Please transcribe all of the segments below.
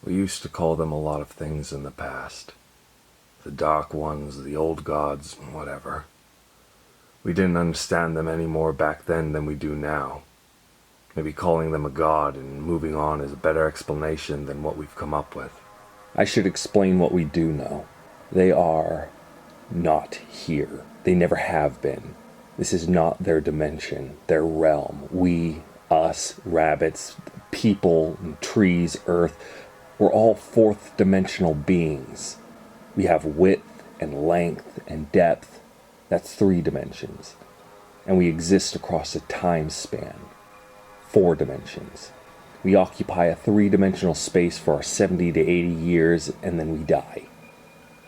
We used to call them a lot of things in the past. The Dark Ones, the Old Gods, whatever. We didn't understand them any more back then than we do now. Maybe calling them a god and moving on is a better explanation than what we've come up with. I should explain what we do know. They are not here. They never have been. This is not their dimension, their realm. We, us, rabbits, people, trees, earth, we're all fourth dimensional beings. We have width and length and depth. That's 3 dimensions. And we exist across a time span. 4 dimensions. We occupy a 3-dimensional space for our 70 to 80 years, and then we die.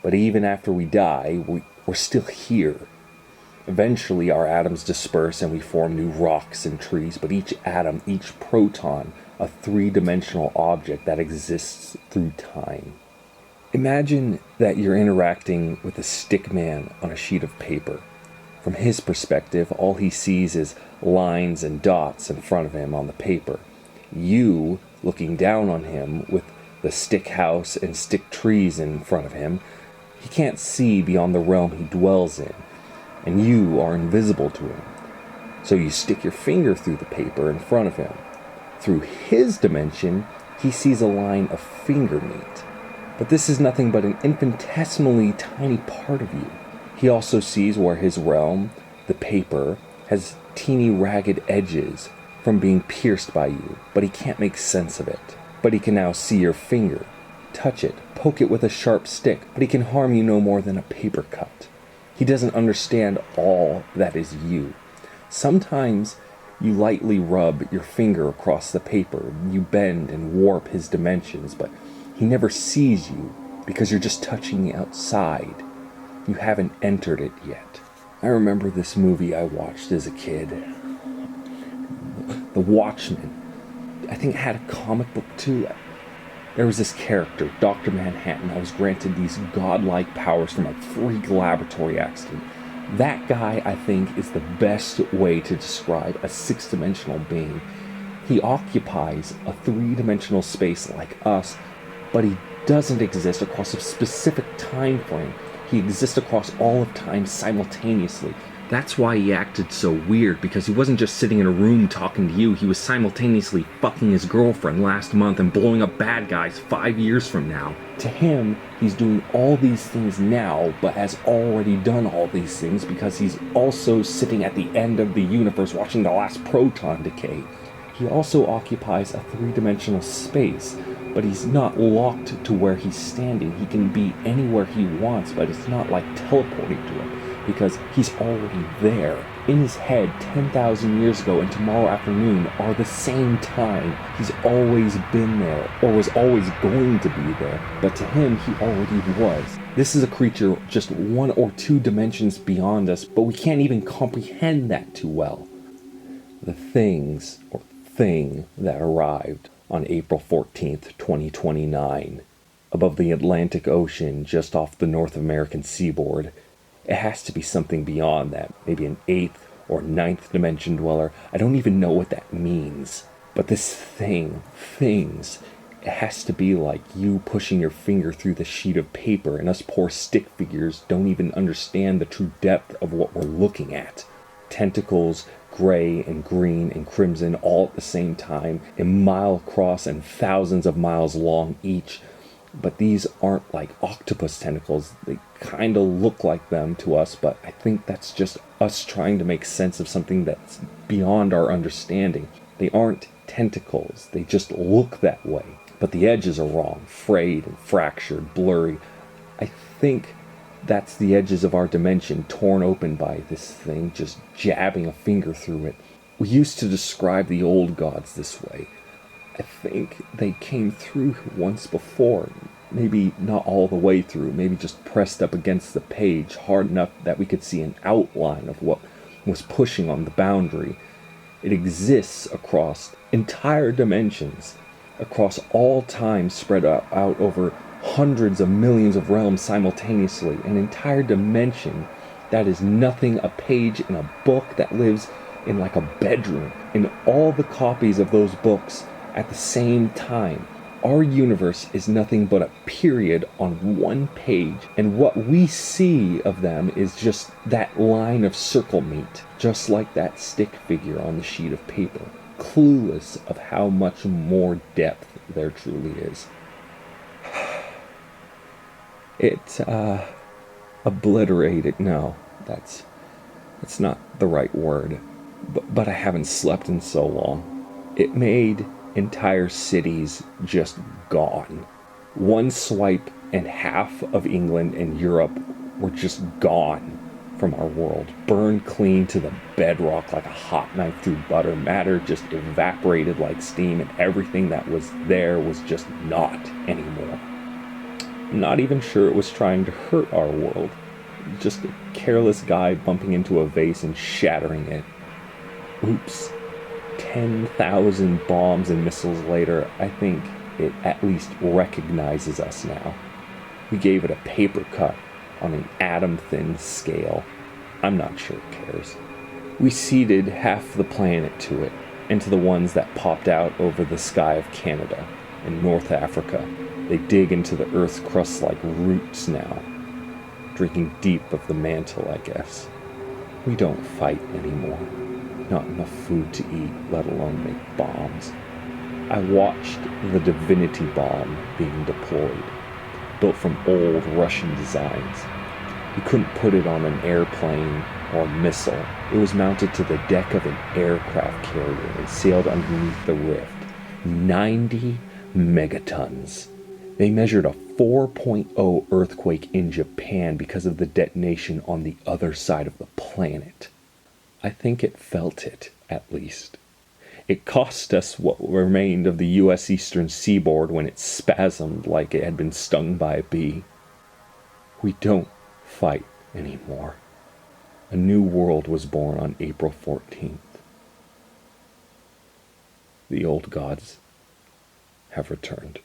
But even after we die, we're still here. Eventually, our atoms disperse and we form new rocks and trees, but each atom, each proton, a 3-dimensional object that exists through time. Imagine that you're interacting with a stick man on a sheet of paper. From his perspective, all he sees is lines and dots in front of him on the paper. You, looking down on him with the stick house and stick trees in front of him, he can't see beyond the realm he dwells in, and you are invisible to him. So you stick your finger through the paper in front of him. Through his dimension, he sees a line of finger meat. But this is nothing but an infinitesimally tiny part of you. He also sees where his realm, the paper, has teeny ragged edges from being pierced by you, but he can't make sense of it. But he can now see your finger, touch it, poke it with a sharp stick, but he can harm you no more than a paper cut. He doesn't understand all that is you. Sometimes you lightly rub your finger across the paper, you bend and warp his dimensions, but he never sees you because you're just touching the outside. You haven't entered it yet. I remember this movie I watched as a kid. The Watchmen. I think it had a comic book too. There was this character, Dr. Manhattan, that was granted these godlike powers from a freak laboratory accident. That guy, I think, is the best way to describe a 6-dimensional being. He occupies a 3-dimensional space like us, but he doesn't exist across a specific time frame. He exists across all of time simultaneously. That's why he acted so weird, because he wasn't just sitting in a room talking to you, he was simultaneously fucking his girlfriend last month and blowing up bad guys 5 years from now. To him, he's doing all these things now, but has already done all these things because he's also sitting at the end of the universe watching the last proton decay. He also occupies a 3-dimensional space, but he's not locked to where he's standing. He can be anywhere he wants, but it's not like teleporting to him, because he's already there. In his head, 10,000 years ago and tomorrow afternoon are the same time. He's always been there, or was always going to be there, but to him, he already was. This is a creature just 1 or 2 dimensions beyond us, but we can't even comprehend that too well. The things, or thing, that arrived on April 14th, 2029, above the Atlantic Ocean just off the North American seaboard. It has to be something beyond that, maybe an 8th or 9th dimension dweller. I don't even know what that means. But this things, it has to be like you pushing your finger through the sheet of paper, and us poor stick figures don't even understand the true depth of what we're looking at. Tentacles, gray and green and crimson all at the same time, a mile across and thousands of miles long each. But these aren't like octopus tentacles. They kind of look like them to us, but I think that's just us trying to make sense of something that's beyond our understanding. They aren't tentacles, they just look that way. But the edges are wrong, frayed and fractured, blurry. I think that's the edges of our dimension torn open by this thing just jabbing a finger through it. We used to describe the old gods this way. I think they came through once before, maybe not all the way through, maybe just pressed up against the page hard enough that we could see an outline of what was pushing on the boundary. It exists across entire dimensions, across all time, spread out over hundreds of millions of realms simultaneously, an entire dimension that is nothing a page in a book that lives in like a bedroom, in all the copies of those books at the same time. Our universe is nothing but a period on one page, and what we see of them is just that line of circle meat, just like that stick figure on the sheet of paper, clueless of how much more depth there truly is. It, obliterated, no, that's not the right word, but I haven't slept in so long. It made entire cities just gone. One swipe and half of England and Europe were just gone from our world, burned clean to the bedrock like a hot knife through butter. Matter just evaporated like steam, and everything that was there was just not anymore. I'm not even sure it was trying to hurt our world. Just a careless guy bumping into a vase and shattering it. Oops. 10,000 bombs and missiles later, I think it at least recognizes us now. We gave it a paper cut on an atom-thin scale. I'm not sure it cares. We seeded half the planet to it, and to the ones that popped out over the sky of Canada and North Africa. They dig into the Earth's crust like roots now, drinking deep of the mantle, I guess. We don't fight anymore. Not enough food to eat, let alone make bombs. I watched the Divinity bomb being deployed, built from old Russian designs. You couldn't put it on an airplane or a missile. It was mounted to the deck of an aircraft carrier and sailed underneath the rift. 90 megatons. They measured a 4.0 earthquake in Japan because of the detonation on the other side of the planet. I think it felt it, at least. It cost us what remained of the U.S. eastern seaboard when it spasmed like it had been stung by a bee. We don't fight anymore. A new world was born on April 14th. The old gods have returned.